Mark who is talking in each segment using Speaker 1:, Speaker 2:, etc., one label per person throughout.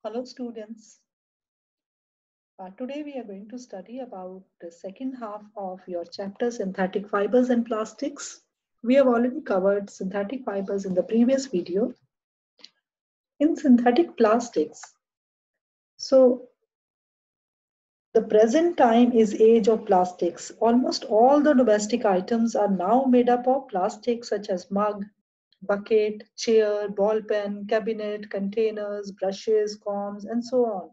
Speaker 1: Hello students. Today we are going to study about the second half of your chapter synthetic fibers and plastics. We have already covered synthetic fibers in the previous video. In synthetic plastics, so the present time is age of plastics. Almost all the domestic items are now made up of plastic such as mug, bucket, chair, ball pen, cabinet, containers, brushes, combs and so on.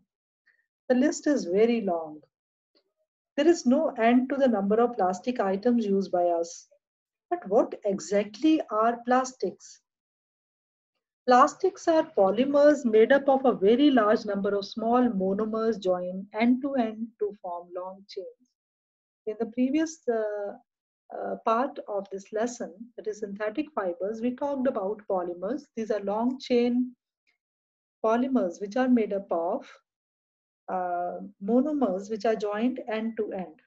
Speaker 1: The list is very long. There is no end to the number of plastic items used by us. But what exactly are plastics? Plastics are polymers made up of a very large number of small monomers joined end to end to form long chains. In the previous part of this lesson, that is synthetic fibers, we talked about polymers. These are long chain polymers which are made up of monomers which are joined end to end.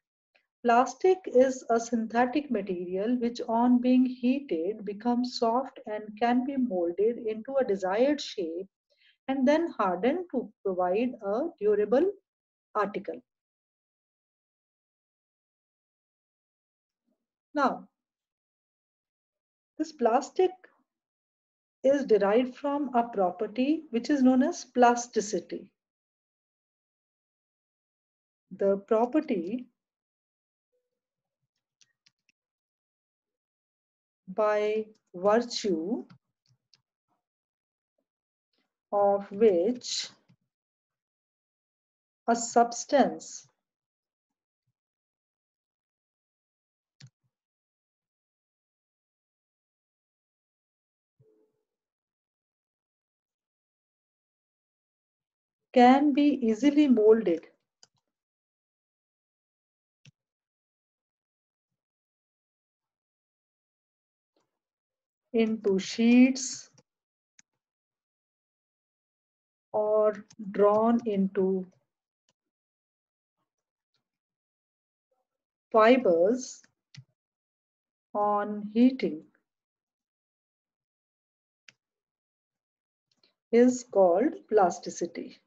Speaker 1: Plastic is a synthetic material which, on being heated, becomes soft and can be molded into a desired shape and then hardened to provide a durable article. Now, this plastic is derived from a property which is known as plasticity. The property by virtue of which a substance can be easily molded into sheets or drawn into fibers on heating is called plasticity.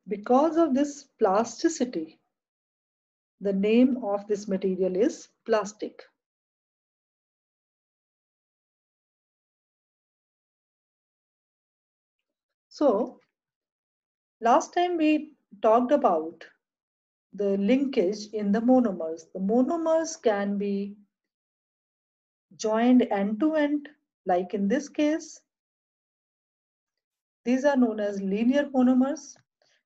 Speaker 1: Because of this plasticity, the name of this material is plastic. So, last time we talked about the linkage in the monomers. The monomers can be joined end to end, like in this case. These are known as linear monomers.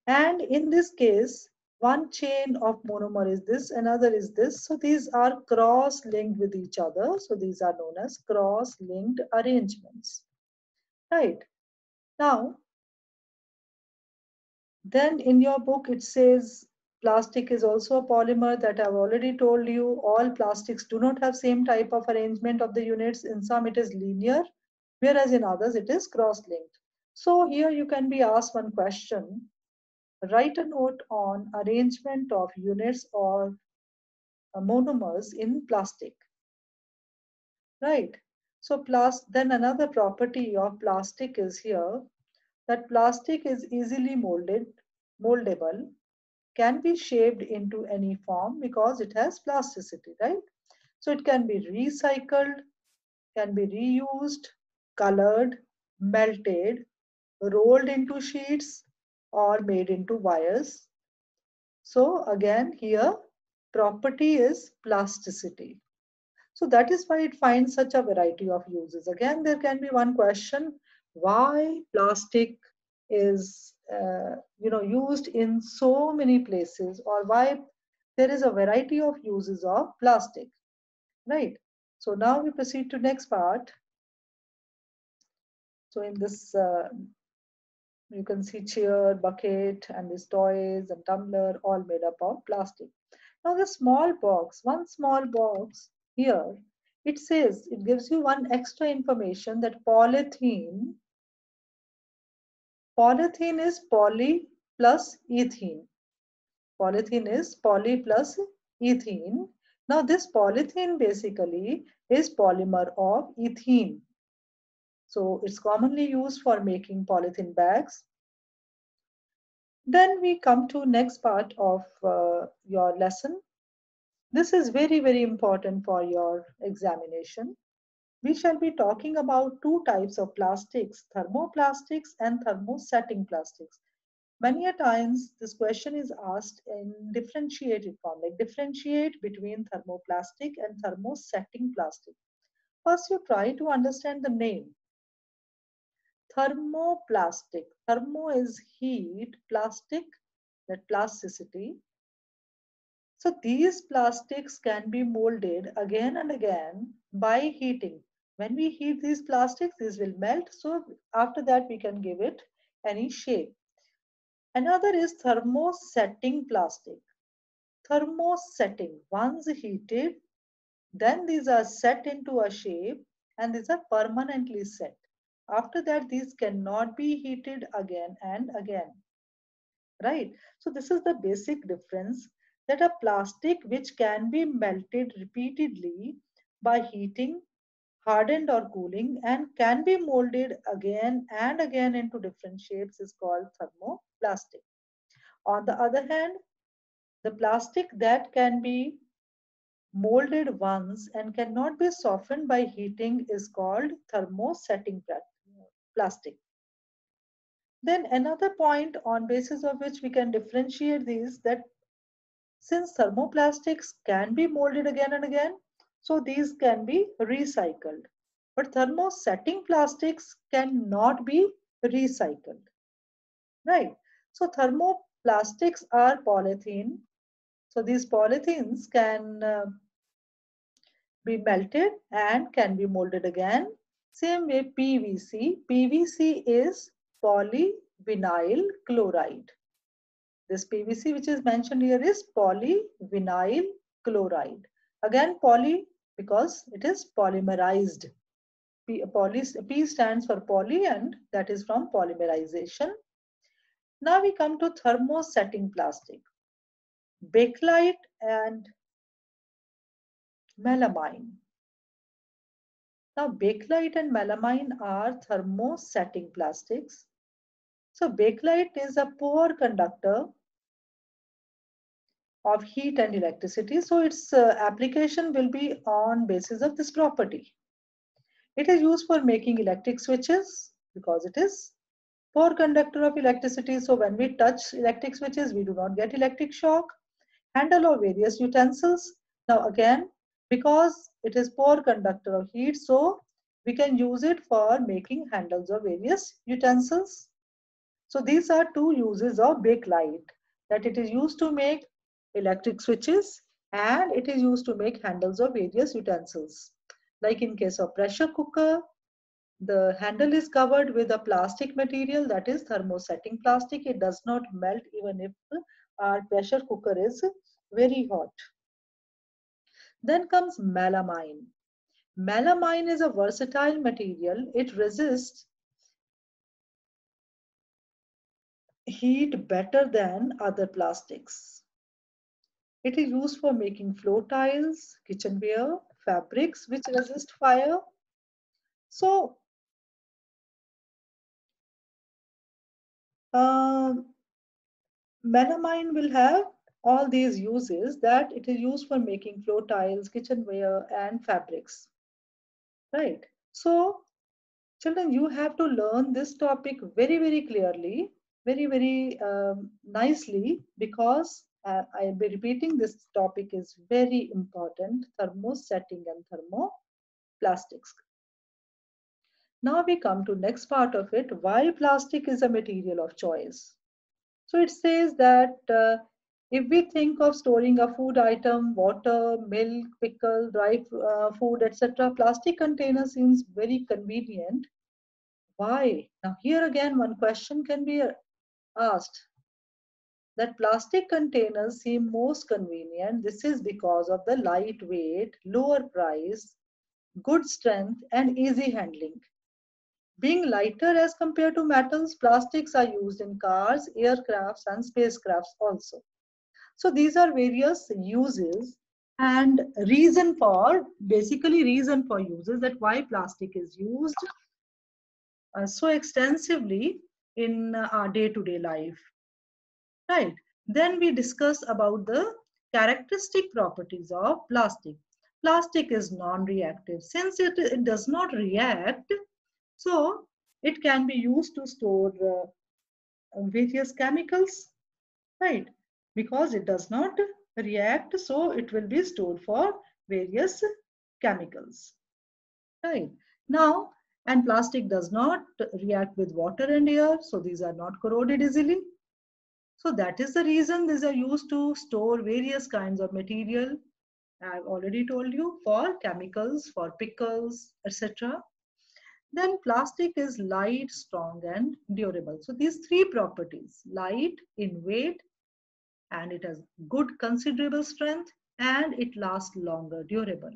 Speaker 1: And in this case, one chain of monomer is this, another is this. So these are cross-linked with each other. So these are known as cross-linked arrangements. Right. Now, then in your book, it says plastic is also a polymer that I've already told you. All plastics do not have same type of arrangement of the units. In some, it is linear, whereas in others, it is cross-linked. So here you can be asked one question. Write a note on arrangement of units or monomers in plastic. Right. So then another property of plastic is here that plastic is easily moldable, can be shaped into any form because it has plasticity, right? So it can be recycled, can be reused, colored, melted, rolled into sheets, or made into wires. So again, here property is plasticity. So that is why it finds such a variety of uses. Again, there can be one question: why plastic is used in so many places, or why there is a variety of uses of plastic, right? So now we proceed to next part. So in this, you can see chair, bucket, and these toys and tumbler all made up of plastic. Now the small box, one small box here, it says, it gives you one extra information that polythene is poly plus ethene. Polythene is poly plus ethene, Now this polythene basically is polymer of ethene. So it's commonly used for making polythene bags. Then we come to next part of your lesson. This is very, very important for your examination. We shall be talking about two types of plastics, thermoplastics and thermosetting plastics. Many a times this question is asked in differentiated form, like differentiate between thermoplastic and thermosetting plastic. First, you try to understand the name. Thermoplastic. Thermo is heat, plastic, that plasticity. So these plastics can be molded again and again by heating. When we heat these plastics, these will melt. So after that, we can give it any shape. Another is thermosetting plastic. Thermosetting, once heated, then these are set into a shape and these are permanently set. After that, these cannot be heated again and again. Right? So this is the basic difference, that a plastic which can be melted repeatedly by heating, hardened or cooling, and can be molded again and again into different shapes is called thermoplastic. On the other hand, the plastic that can be molded once and cannot be softened by heating is called thermosetting plastic. Then another point on basis of which we can differentiate these, that since thermoplastics can be molded again and again, so these can be recycled. But thermosetting plastics cannot be recycled, right? So thermoplastics are polythene. So these polythenes can be melted and can be molded again. Same way PVC. PVC is polyvinyl chloride. This PVC which is mentioned here is polyvinyl chloride. Again poly because it is polymerized. P stands for poly and that is from polymerization. Now we come to thermosetting plastic. Bakelite and melamine. Now bakelite and melamine are thermosetting plastics. So bakelite is a poor conductor of heat and electricity. So its application will be on basis of this property. It is used for making electric switches because it is poor conductor of electricity. So when we touch electric switches, we do not get electric shock. Handle of various utensils. Now again, because it is poor conductor of heat, so we can use it for making handles of various utensils. So these are two uses of bakelite, that it is used to make electric switches and it is used to make handles of various utensils. Like in case of pressure cooker, the handle is covered with a plastic material, that is thermosetting plastic. It does not melt even if our pressure cooker is very hot. Then comes melamine. Melamine is a versatile material. It resists heat better than other plastics. It is used for making floor tiles, kitchenware, fabrics which resist fire. So, melamine will have all these uses, that it is used for making floor tiles, kitchenware, and fabrics. Right. So, children, you have to learn this topic very, very clearly, very, very nicely, because I'll be repeating this topic is very important, thermosetting and thermoplastics. Now we come to next part of it, why plastic is a material of choice. So it says that if we think of storing a food item, water, milk, pickle, dry food, etc., plastic container seems very convenient. Why? Now here again one question can be asked, that plastic containers seem most convenient. This is because of the lightweight, lower price, good strength, and easy handling. Being lighter as compared to metals, plastics are used in cars, aircrafts, and spacecrafts also. So these are various uses, And basically reason for use is that why plastic is used so extensively in our day-to-day life, right? Then we discuss about the characteristic properties of plastic. Plastic is non-reactive. Since it does not react, so it can be used to store various chemicals, right? Because it does not react, so it will be stored for various chemicals, right? Now, and plastic does not react with water and air, so these are not corroded easily. So that is the reason these are used to store various kinds of material. I've already told you, for chemicals, for pickles, etc. Then plastic is light, strong, and durable. So these three properties: light in weight, and it has good considerable strength, and it lasts longer, durable.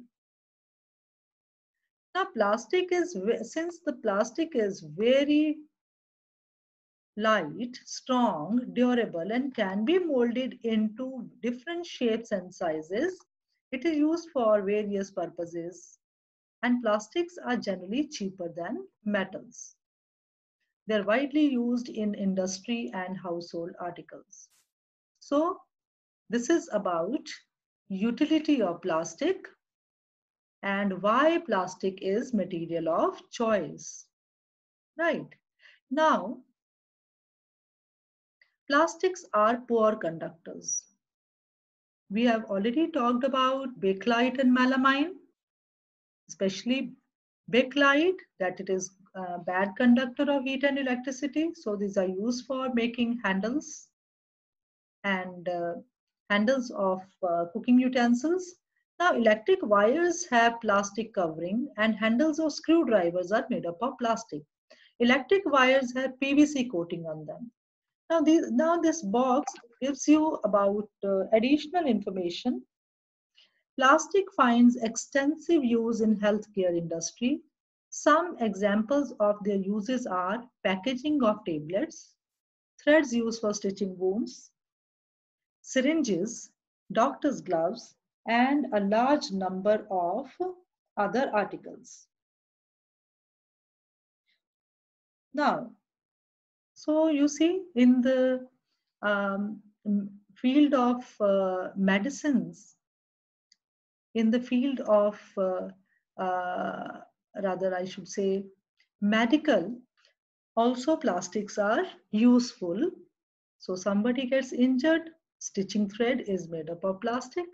Speaker 1: Now since the plastic is very light, strong, durable, and can be molded into different shapes and sizes, it is used for various purposes. And plastics are generally cheaper than metals. They're widely used in industry and household articles. So this is about utility of plastic and why plastic is material of choice. Right. Now, plastics are poor conductors. We have already talked about bakelite and melamine, especially bakelite, that it is a bad conductor of heat and electricity. So these are used for making handles and handles of cooking utensils. Now, electric wires have plastic covering, and handles of screwdrivers are made up of plastic. Electric wires have PVC coating on them. Now this box gives you about additional information. Plastic finds extensive use in healthcare industry. Some examples of their uses are packaging of tablets, threads used for stitching wounds, syringes, doctor's gloves, and a large number of other articles. Now, so you see, in the field of medicines, in the field of, rather I should say, medical, also plastics are useful. So somebody gets injured, stitching thread is made up of plastic.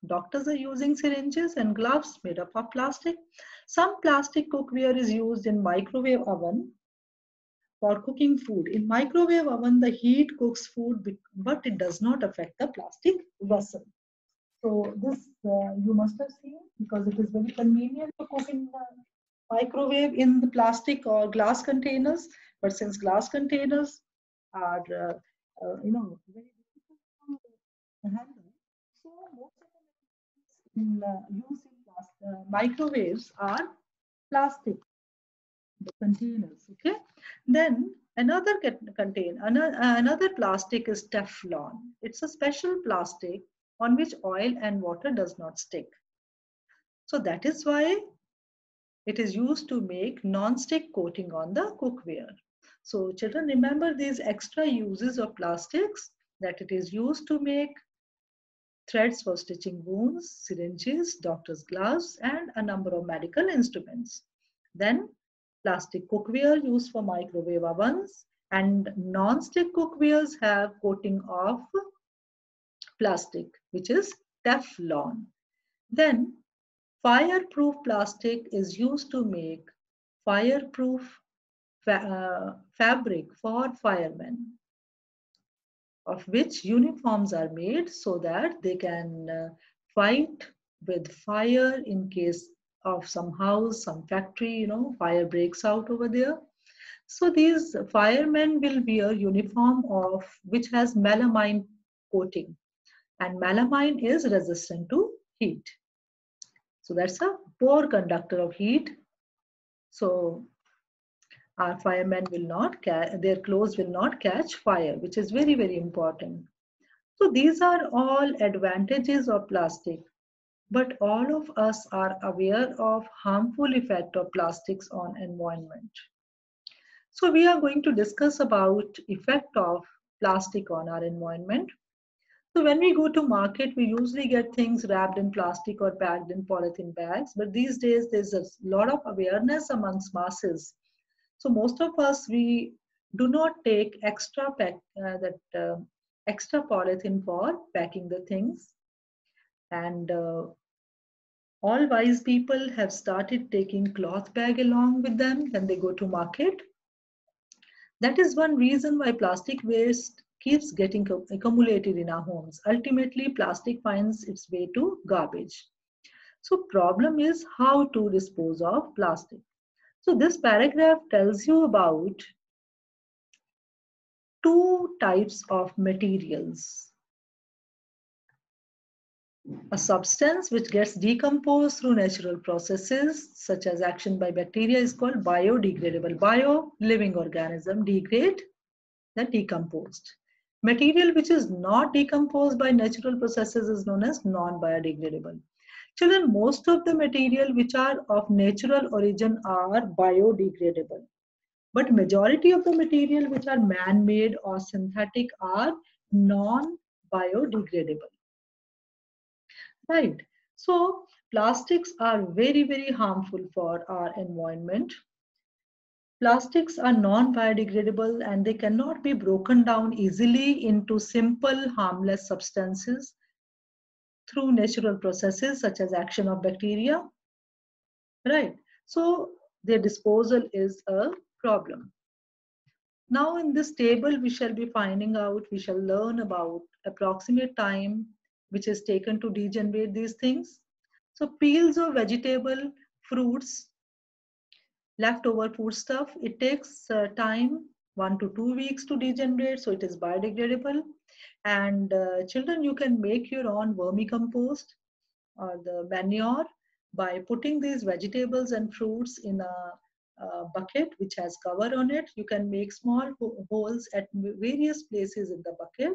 Speaker 1: Doctors are using syringes and gloves made up of plastic. Some plastic cookware is used in microwave oven for cooking food. In microwave oven, the heat cooks food, but it does not affect the plastic vessel. So this you must have seen, because it is very convenient to cook in the microwave in the plastic or glass containers. But since glass containers are very difficult to handle, so most of the used in microwaves are plastic containers. Okay, then another plastic is Teflon. It's a special plastic on which oil and water does not stick. So that is why it is used to make non-stick coating on the cookware. So children, remember these extra uses of plastics, that it is used to make threads for stitching wounds, syringes, doctor's gloves, and a number of medical instruments. Then plastic cookware used for microwave ovens, and non-stick cookwares have coating of plastic, which is Teflon. Then fireproof plastic is used to make fireproof fabric for firemen, of which uniforms are made so that they can fight with fire in case of some house, some factory, fire breaks out over there. So these firemen will wear uniform of which has melamine coating, and melamine is resistant to heat. So that's a poor conductor of heat. So our firemen will not their clothes will not catch fire, which is very, very important. So these are all advantages of plastic. but all of us are aware of harmful effect of plastics on environment. So we are going to discuss about effect of plastic on our environment. So when we go to market, we usually get things wrapped in plastic or packed in polythene bags. But these days, there's a lot of awareness amongst masses. So most of us, we do not take extra polythene for packing the things. And all wise people have started taking cloth bag along with them when they go to market. That is one reason why plastic waste keeps getting accumulated in our homes. Ultimately, plastic finds its way to garbage. So problem is how to dispose of plastic. So this paragraph tells you about two types of materials. A substance which gets decomposed through natural processes such as action by bacteria is called biodegradable. Bio, living organism, degrade, then decomposed. Material which is not decomposed by natural processes is known as non-biodegradable. Children, most of the material which are of natural origin are biodegradable. But majority of the material which are man-made or synthetic are non-biodegradable. Right. So plastics are very, very harmful for our environment. Plastics are non-biodegradable and they cannot be broken down easily into simple harmless substances through natural processes such as action of bacteria. Right. So their disposal is a problem. Now in this table, we shall be finding out, we shall learn about approximate time which is taken to degenerate these things. So peels of vegetable, fruits, leftover food stuff, it takes time 1 to 2 weeks to degenerate, so it is biodegradable. And children, you can make your own vermicompost or the manure by putting these vegetables and fruits in a bucket which has cover on it. You can make small holes at various places in the bucket.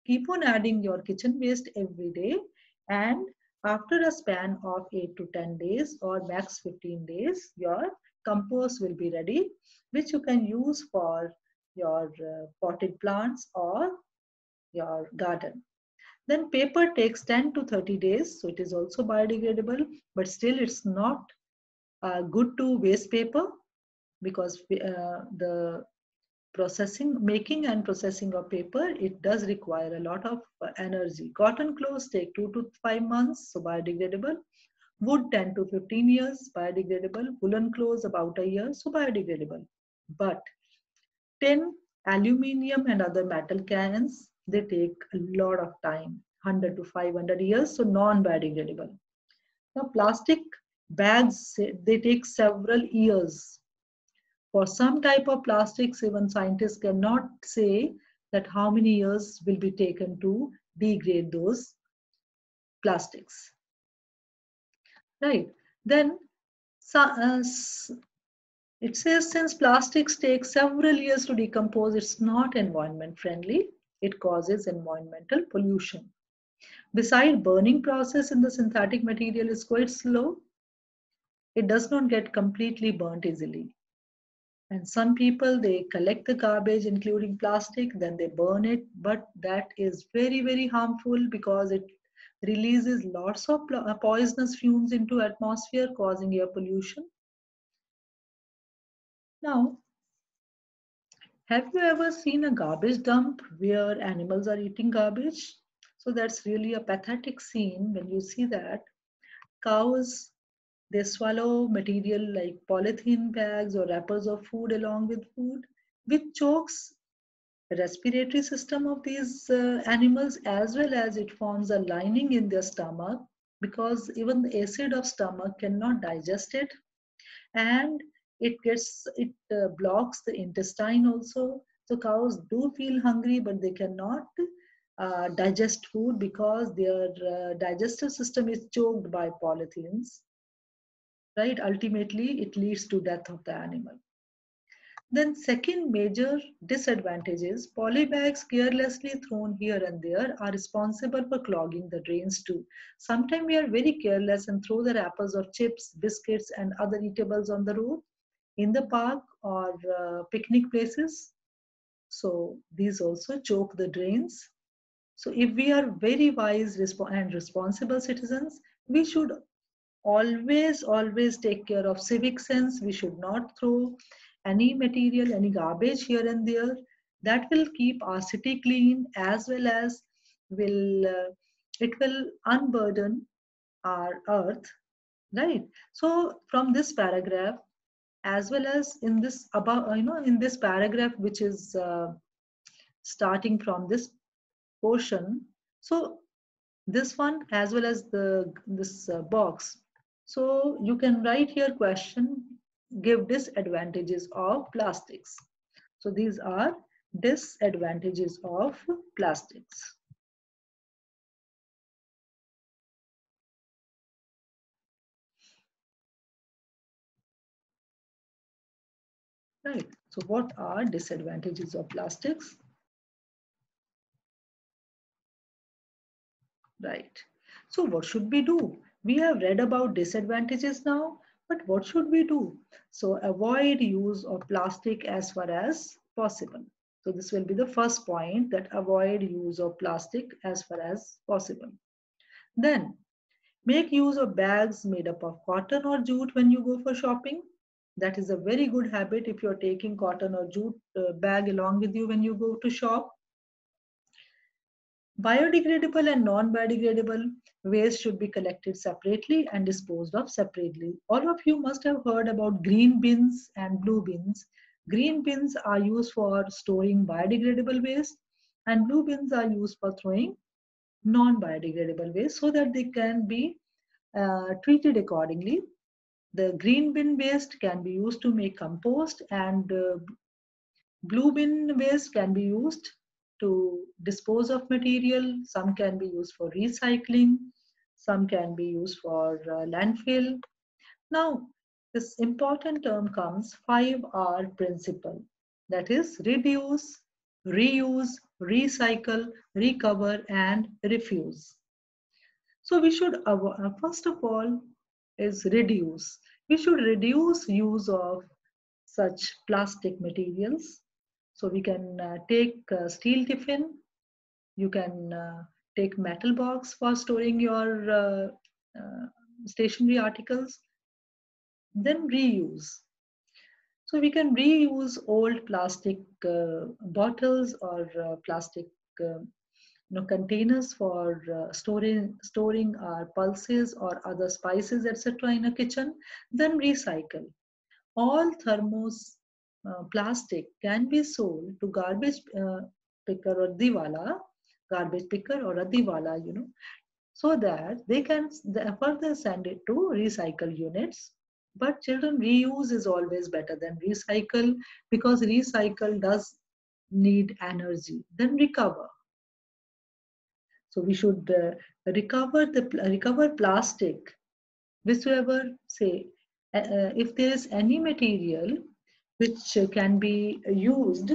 Speaker 1: Keep on adding your kitchen waste every day, and after a span of 8 to 10 days or max 15 days, your compost will be ready, which you can use for your potted plants or your garden. Then paper takes 10 to 30 days, so it is also biodegradable, but still it's not good to waste paper because the making and processing of paper, it does require a lot of energy. Cotton clothes take 2 to 5 months, so biodegradable. Wood 10 to 15 years, biodegradable. Woolen clothes about a year, so biodegradable. But tin, aluminium and other metal cans, they take a lot of time, 100 to 500 years, so non-biodegradable. Now plastic bags, they take several years. For some type of plastics, even scientists cannot say that how many years will be taken to degrade those plastics. Right. Then it says since plastics take several years to decompose, it's not environment friendly. It causes environmental pollution. Besides, burning process in the synthetic material is quite slow. It does not get completely burnt easily. And some people, they collect the garbage, including plastic, then they burn it. But that is very, very harmful because it releases lots of poisonous fumes into atmosphere, causing air pollution. Now, have you ever seen a garbage dump where animals are eating garbage? So that's really a pathetic scene when you see that. Cows, they swallow material like polythene bags or wrappers of food along with food, which chokes the respiratory system of these animals, as well as it forms a lining in their stomach because even the acid of stomach cannot digest it, and it blocks the intestine also. So cows do feel hungry, but they cannot digest food because their digestive system is choked by polythenes. Right? Ultimately, it leads to death of the animal. Then second major disadvantage is polybags carelessly thrown here and there are responsible for clogging the drains too. Sometimes we are very careless and throw the wrappers of chips, biscuits and other eatables on the road, in the park or picnic places. So these also choke the drains. So if we are very wise and responsible citizens, we should always take care of civic sense. We should not throw any material, any garbage here and there. That will keep our city clean, as well as will it will unburden our earth, right? So from this paragraph, as well as in this about in this paragraph which is starting from this portion, so this one as well as the this box, so you can write here question, give disadvantages of plastics. So these are disadvantages of plastics, right? So what are disadvantages of plastics, right? So what should we do? We have read about disadvantages now, but what should we do? So avoid use of plastic as far as possible. So this will be the first point, that avoid use of plastic as far as possible. Then make use of bags made up of cotton or jute when you go for shopping. That is a very good habit if you're taking cotton or jute bag along with you when you go to shop. Biodegradable and non-biodegradable waste should be collected separately and disposed of separately. All of you must have heard about green bins and blue bins. Green bins are used for storing biodegradable waste, and blue bins are used for throwing non-biodegradable waste so that they can be treated accordingly. The green bin waste can be used to make compost, and blue bin waste can be used to dispose of material. Some can be used for recycling. Some can be used for landfill. Now, this important term comes 5R principle. That is reduce, reuse, recycle, recover, and refuse. So we should, first of all, is reduce. We should reduce use of such plastic materials. So we can take steel tiffin, you can take metal box for storing your stationery articles, then reuse. So we can reuse old plastic bottles or plastic containers for storing our pulses or other spices, etc. in a kitchen, then recycle. All thermos plastic can be sold to garbage picker or diwala, garbage picker or a diwala, so that they can further send it to recycle units. But children, reuse is always better than recycle, because recycle does need energy. Then recover. So we should recover plastic, whichever, say, if there is any material which can be used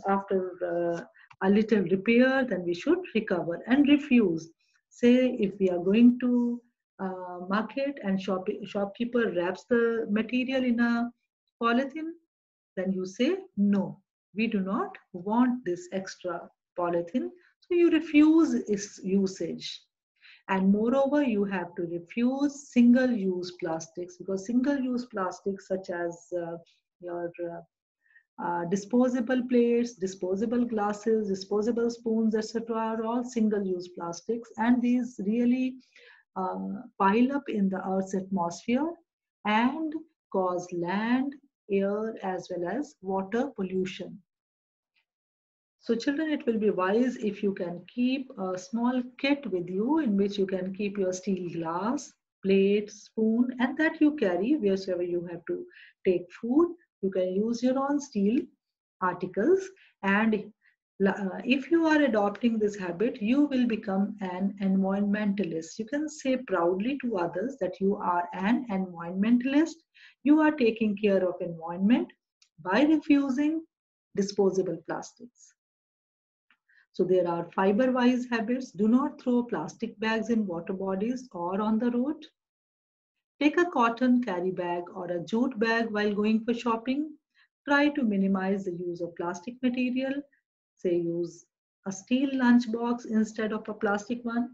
Speaker 1: after a little repair, then we should recover and refuse. Say if we are going to market and shopkeeper wraps the material in a polythene, then you say no, we do not want this extra polythene, so you refuse its usage. And moreover, you have to refuse single-use plastics, because single-use plastics such as your disposable plates, disposable glasses, disposable spoons, etc. are all single-use plastics, and these really pile up in the Earth's atmosphere and cause land, air, as well as water pollution. So children, it will be wise if you can keep a small kit with you in which you can keep your steel glass, plate, spoon, and that you carry wherever you have to take food. You can use your own steel articles, and if you are adopting this habit, you will become an environmentalist. You can say proudly to others that you are an environmentalist. You are taking care of environment. by refusing disposable plastics. So there are fiber-wise habits. Do not throw plastic bags in water bodies or on the road. Take a cotton carry bag or a jute bag while going for shopping. Try to minimize the use of plastic material. Say use a steel lunch box instead of a plastic one.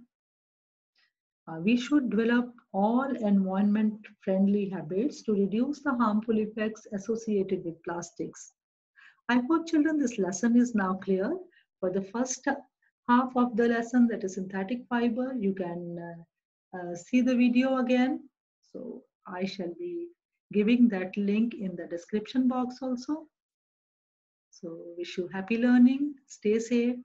Speaker 1: We should develop all environment-friendly habits to reduce the harmful effects associated with plastics. I hope children this lesson is now clear. For the first half of the lesson, that is synthetic fiber, you can see the video again. So I shall be giving that link in the description box also. So wish you happy learning, stay safe.